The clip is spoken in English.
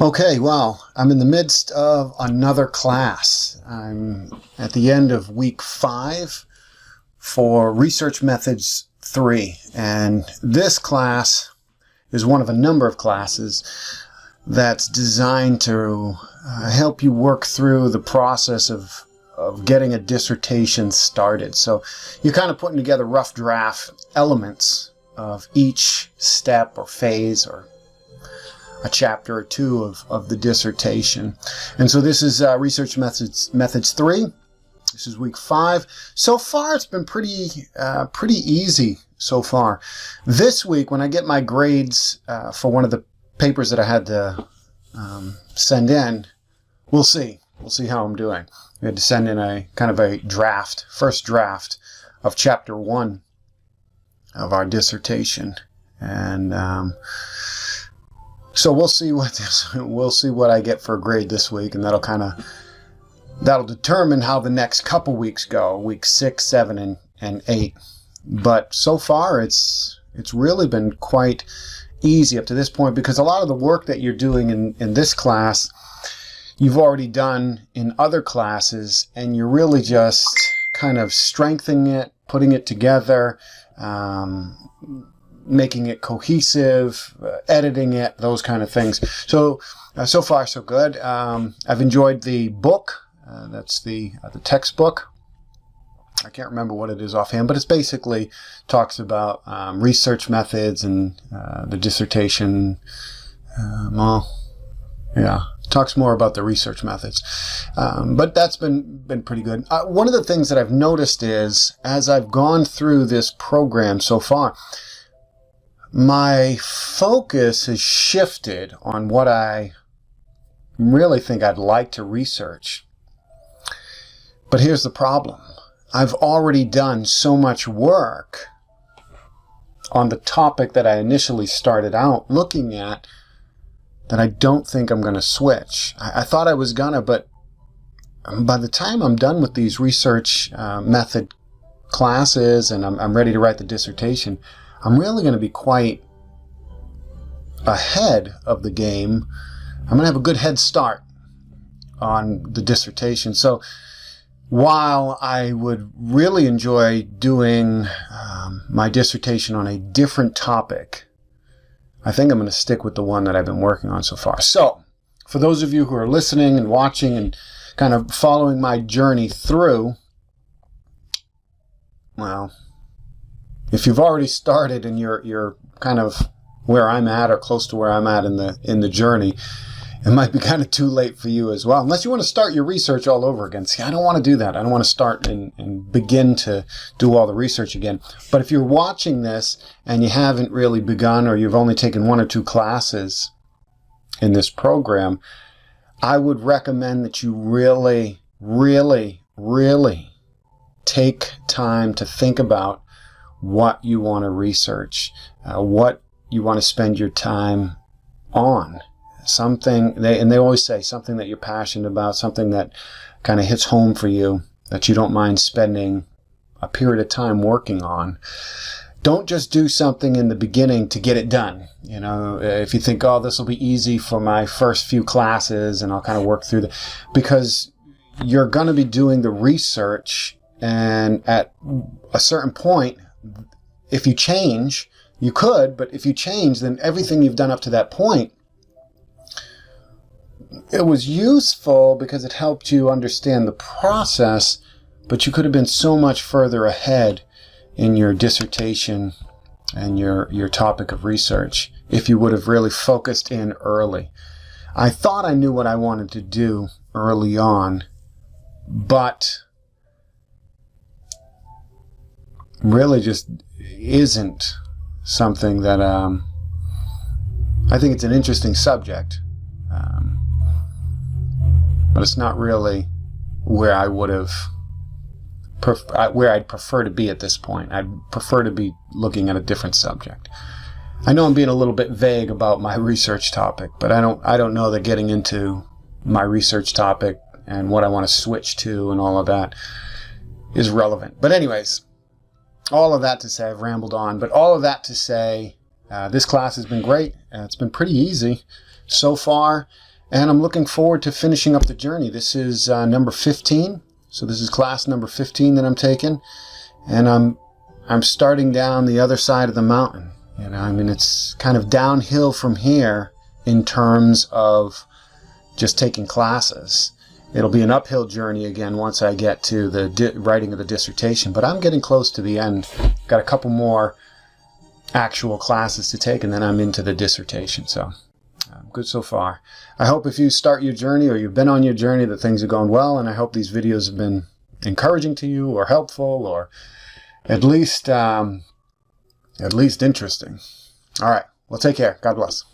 Okay, well, I'm in the midst of another class. I'm at the end of week 5 for Research Methods 3. And this class is one of a number of classes that's designed to help you work through the process of getting a dissertation started. So you're kind of putting together rough draft elements of each step or phase or a chapter or two of the dissertation. And so this is Research Methods 3. This is week 5. So far, it's been pretty easy so far. This week, when I get my grades for one of the papers that I had to send in, we'll see. We'll see how I'm doing. We had to send in a kind of a first draft of chapter 1 of our dissertation. And so we'll see what I get for a grade this week, and that'll determine how the next couple weeks go, week 6, 7, and 8. But so far, it's really been quite easy up to this point, because a lot of the work that you're doing in this class, you've already done in other classes, and you're really just kind of strengthening it, putting it together, making it cohesive, editing it, those kind of things. So far so good. I've enjoyed the book. That's the textbook. I can't remember what it is offhand, but it's basically talks about research methods and the dissertation. Talks more about the research methods. But that's been pretty good. One of the things that I've noticed is, as I've gone through this program so far, my focus has shifted on what I really think I'd like to research. But here's the problem. I've already done so much work on the topic that I initially started out looking at that I don't think I'm going to switch. I thought I was going to, but by the time I'm done with these research method classes and I'm ready to write the dissertation, I'm really going to be quite ahead of the game. I'm going to have a good head start on the dissertation. So while I would really enjoy doing my dissertation on a different topic, I think I'm going to stick with the one that I've been working on so far. So for those of you who are listening and watching and kind of following my journey through, well, if you've already started and you're kind of where I'm at or close to where I'm at in the journey, it might be kind of too late for you as well, unless you want to start your research all over again. See, I don't want to do that. I don't want to start and begin to do all the research again. But if you're watching this and you haven't really begun, or you've only taken 1 or 2 classes in this program, I would recommend that you really, really, really take time to think about what you want to research, what you want to spend your time on. Something, they always say something that you're passionate about, something that kind of hits home for you, that you don't mind spending a period of time working on. Don't just do something in the beginning to get it done. You know, if you think, oh, this will be easy for my first few classes and I'll kind of work through because you're going to be doing the research, and at a certain point, if you change, you could, but if you change, then everything you've done up to that point, it was useful because it helped you understand the process, but you could have been so much further ahead in your dissertation and your topic of research if you would have really focused in early. I thought I knew what I wanted to do early on, but really just isn't something that I think it's an interesting subject, but it's not really where I would have where I'd prefer to be at this point. I'd prefer to be looking at a different subject. I know I'm being a little bit vague about my research topic, but I don't know that getting into my research topic and what I want to switch to and all of that is relevant. But anyways, all of that to say, I've rambled on, but all of that to say, This class has been great. It's been pretty easy so far, and I'm looking forward to finishing up the journey. This is number 15, so this is class number 15 that I'm taking, and I'm starting down the other side of the mountain. You know, I mean, it's kind of downhill from here in terms of just taking classes. It'll be an uphill journey again once I get to the writing of the dissertation, but I'm getting close to the end. Got a couple more actual classes to take, and then I'm into the dissertation, so good so far. I hope if you start your journey or you've been on your journey that things are going well, and I hope these videos have been encouraging to you or helpful or at least interesting. All right, well, take care. God bless.